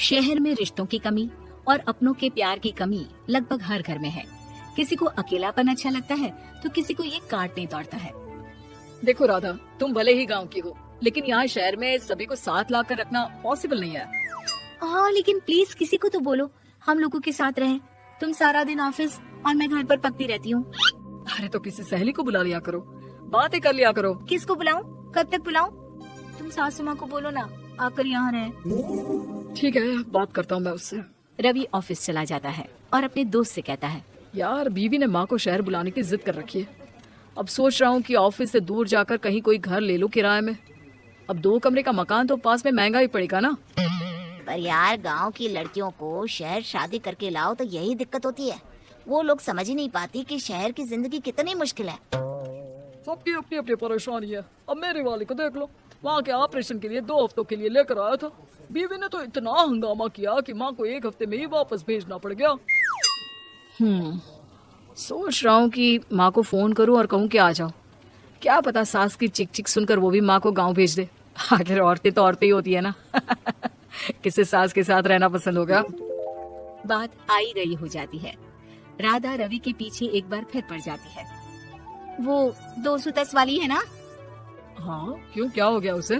शहर में रिश्तों की कमी और अपनों के प्यार की कमी लगभग हर घर में है। किसी को अकेलापन अच्छा लगता है तो किसी को ये काटने दौड़ता है। देखो राधा, तुम भले ही गांव की हो, लेकिन यहाँ शहर में सभी को साथ लाकर रखना पॉसिबल नहीं है। हाँ, लेकिन प्लीज किसी को तो बोलो हम लोगों के साथ रहें। तुम सारा दिन ऑफिस और मैं घर पर पकती रहती हूँ। अरे तो किसी सहेली को बुला लिया करो, बातें कर लिया करो। किसको बुलाऊं? कब तक बुलाऊं? तुम सासू माँ को बोलो ना आकर यहाँ रहे। ठीक है, बात करता हूँ मैं उससे। रवि ऑफिस चला जाता है और अपने दोस्त से कहता है, यार बीवी ने माँ को शहर बुलाने की जिद कर रखी है। अब सोच रहा हूँ कि ऑफिस से दूर जाकर कहीं कोई घर ले लो किराए में। अब 2 कमरे का मकान तो पास में महंगा ही पड़ेगा ना। पर यार गांव की लड़कियों को शहर शादी करके लाओ तो यही दिक्कत होती है। वो लोग समझ ही नहीं पाती कि शहर की जिंदगी कितनी मुश्किल है। सबकी अपनी अपनी परेशानी है। अब मेरे वाले को देख लो, वहाँ के ऑपरेशन के लिए 2 हफ्तों के लिए लेकर आया था। बीवी ने तो इतना हंगामा किया कि माँ को 1 हफ्ते में ही वापस भेजना पड़ गया। सोच रहा हूँ कि माँ को फोन करूँ और कहूँ कि आ जाओ। क्या पता सास की चिक चिक सुनकर वो भी माँ को गाँव भेज दे। आखिर औरतें तो औरतें ही होती है ना। किसे सास के साथ रहना पसंद होगा। बात आई गई हो जाती है। राधा रवि के पीछे एक बार फिर पड़ जाती है। वो 210 वाली है ना? हाँ, क्यों, क्या हो गया उसे?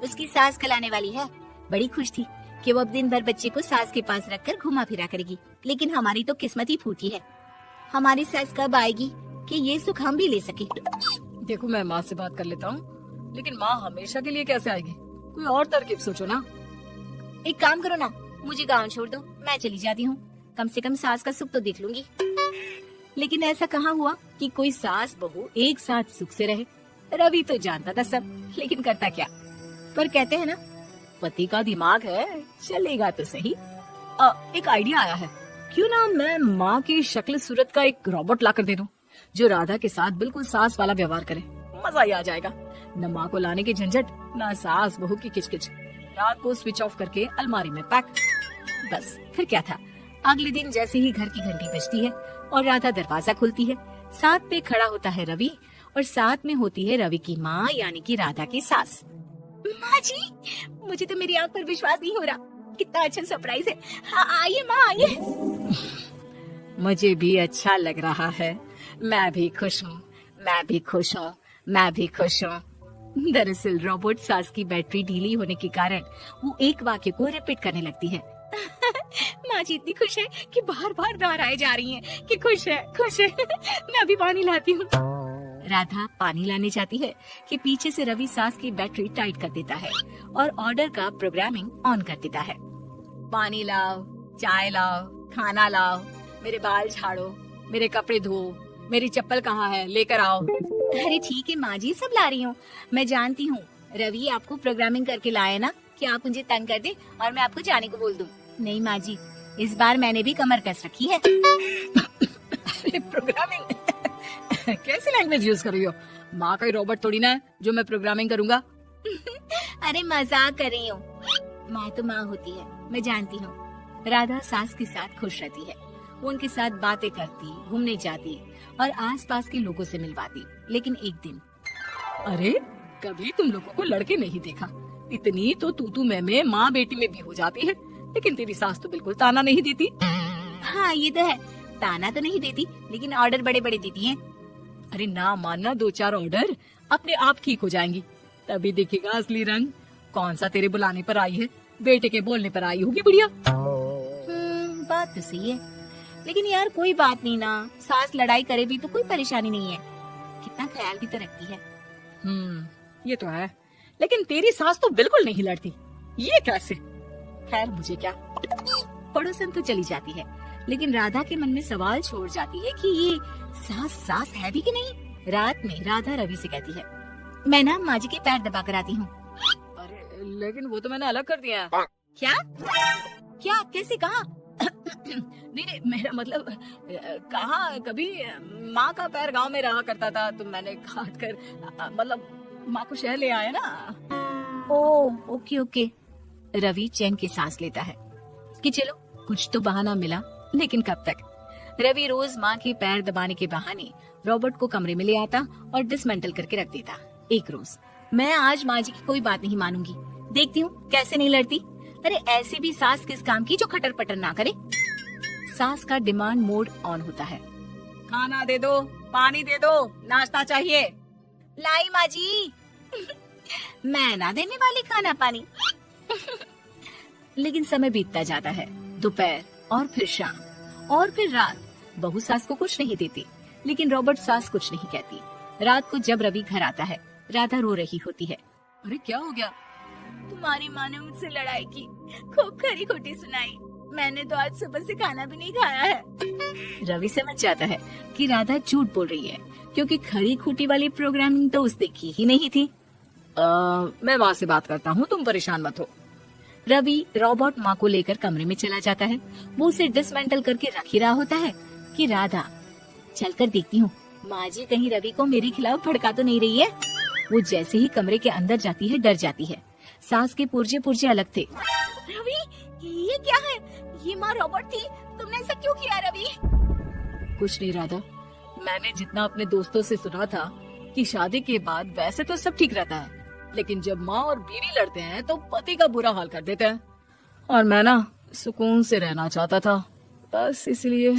उसकी सास खिलाने वाली है। बड़ी खुश थी कि वो अब दिन भर बच्चे को सास के पास रखकर घुमा फिरा करेगी। लेकिन हमारी तो किस्मत ही फूटी है। हमारी सास कब आएगी कि ये सुख हम भी ले सके? देखो, मैं माँ से बात कर लेता हूँ, लेकिन माँ हमेशा के लिए कैसे आएगी? कोई और तरकीब सोचो ना। एक काम करो ना, मुझे गाँव छोड़ दो, मैं चली जाती हूँ। कम से कम सास का सुख तो देख लूंगी। लेकिन ऐसा कहाँ हुआ कि कोई सास बहू एक साथ सुख से रहे। रवि तो जानता था सब, लेकिन करता क्या। पर कहते हैं ना, पति का दिमाग है, चलेगा तो सही। एक आइडिया आया है। क्यों ना मैं माँ की शक्ल सूरत का एक रोबोट लाकर दे दूं, जो राधा के साथ बिल्कुल सास वाला व्यवहार करे। मजा ही आ जाएगा। न माँ को लाने की झंझट, न सास बहू की किचकिच। रात को स्विच ऑफ करके अलमारी में पैक। बस फिर क्या था। अगले दिन जैसे ही घर की घंटी बजती है और राधा दरवाजा खोलती है, साथ पे खड़ा होता है रवि और साथ में होती है रवि की माँ यानी कि राधा की सास। माँ जी, मुझे तो मेरी आंख पर विश्वास नहीं हो रहा। कितना अच्छा सरप्राइज है। हाँ, आइए माँ, आइए। मुझे भी अच्छा लग रहा है। मैं भी खुश हूँ, मैं भी खुश हूँ, मैं भी खुश हूँ। दरअसल रोबोट सास की बैटरी ढीली होने के कारण वो एक वाक्य को रिपीट करने लगती है। माँ जी इतनी खुश है कि बार बार दोहराए जा रही हैं कि खुश है, खुश है। मैं अभी पानी लाती हूँ। राधा पानी लाने जाती है कि पीछे से रवि सास की बैटरी टाइट कर देता है और ऑर्डर का प्रोग्रामिंग ऑन कर देता है। पानी लाओ, चाय लाओ, खाना लाओ, मेरे बाल झाड़ो, मेरे कपड़े धो, मेरी चप्पल कहाँ है, लेकर आओ। अरे ठीक है माँ जी, सब ला रही हूँ। मैं जानती हूँ रवि आपको प्रोग्रामिंग करके लाए ना कि आप मुझे तंग कर दे और मैं आपको जाने को बोल दूँ। नहीं माँ जी, इस बार मैंने भी कमर कस रखी है। प्रोग्रामिंग कैसी लैंग्वेज यूज कर रही हो? माँ का ही रोबोट थोड़ी ना है जो मैं प्रोग्रामिंग करूँगा। अरे मजाक कर रही हूँ। माँ तो माँ होती है, मैं जानती हूँ। राधा सास के साथ खुश रहती है। वो उनके साथ बातें करती, घूमने जाती और आसपास के लोगों से मिलवाती। लेकिन एक दिन, अरे कभी तुम लोगों को लड़के नहीं देखा। इतनी तो तू मैं माँ बेटी में भी हो जाती है, लेकिन तेरी सास तो बिल्कुल ताना नहीं देती। हाँ ये तो है, ताना तो नहीं देती, लेकिन ऑर्डर बड़े बड़े देती है। अरे ना मानना, 2-4 ऑर्डर अपने आप ठीक हो जाएंगी। तभी दिखेगा असली रंग। कौन सा तेरे बुलाने पर आई है, बेटे के बोलने पर आई होगी बुढ़िया। बात तो सही है, लेकिन यार कोई बात नहीं ना, सास लड़ाई करे भी तो कोई परेशानी नहीं है। कितना ख्याल भी तो रखती है। ये तो है, लेकिन तेरी सास तो बिल्कुल नहीं लड़ती। ये कैसे? खैर मुझे क्या। पड़ोसन तो चली जाती है, लेकिन राधा के मन में सवाल छोड़ जाती है कि ये सास है भी कि नहीं। रात में राधा रवि से कहती है, मैं ना माँ जी के पैर दबा कर आती हूँ। अरे लेकिन वो तो मैंने अलग कर दिया है। क्या क्या, कैसे, कहा? नहीं, मेरा मतलब कहाँ कभी माँ का पैर गांव में रहा करता था, तो मैंने काट कर मतलब माँ को शहर ले आया ना। Oh okay. रवि चैन की सांस लेता है कि चलो कुछ तो बहाना मिला, लेकिन कब तक। रवि रोज माँ के पैर दबाने के बहाने रॉबर्ट को कमरे में ले आता और डिसमेंटल करके रख देता। एक रोज, मैं आज माँ जी की कोई बात नहीं मानूंगी, देखती हूँ कैसे नहीं लड़ती। अरे ऐसी भी सास किस काम की जो खटर पटर ना करे। सास का डिमांड मोड ऑन होता है। खाना दे दो, पानी दे दो, नाश्ता चाहिए। लाई माँ जी। मैं ना देने वाली खाना पानी। लेकिन समय बीतता जाता है। दोपहर और फिर शाम और फिर रात। बहू सास को कुछ नहीं देती, लेकिन रॉबर्ट सास कुछ नहीं कहती। रात को जब रवि घर आता है, राधा रो रही होती है। अरे क्या हो गया? तुम्हारी माँ ने मुझसे लड़ाई की, खूब खरी खोटी सुनाई। मैंने तो आज सुबह से खाना भी नहीं खाया है। रवि समझ जाता है कि राधा झूठ बोल रही है, क्योंकि खरी खोटी वाली प्रोग्रामिंग तो उसने की ही नहीं थी। मैं माँ से बात करता हूँ, तुम परेशान मत हो। रवि रॉबर्ट माँ को लेकर कमरे में चला जाता है। वो उसे डिसमेंटल करके रख ही रहा होता है कि राधा, चलकर देखती हूँ माँ जी कहीं रवि को मेरे खिलाफ भड़का तो नहीं रही है। वो जैसे ही कमरे के अंदर जाती है, डर जाती है। सास के पुर्जे पुर्जे अलग थे। रवि, ये क्या है? ये माँ रॉबर्ट थी, तुमने ऐसा क्यों किया रवि? कुछ नहीं राधा, मैंने जितना अपने दोस्तों से सुना था कि शादी के बाद वैसे तो सब ठीक रहता है, लेकिन जब माँ और बीवी लड़ते हैं तो पति का बुरा हाल कर देते हैं। और मैं ना सुकून से रहना चाहता था, बस इसलिए।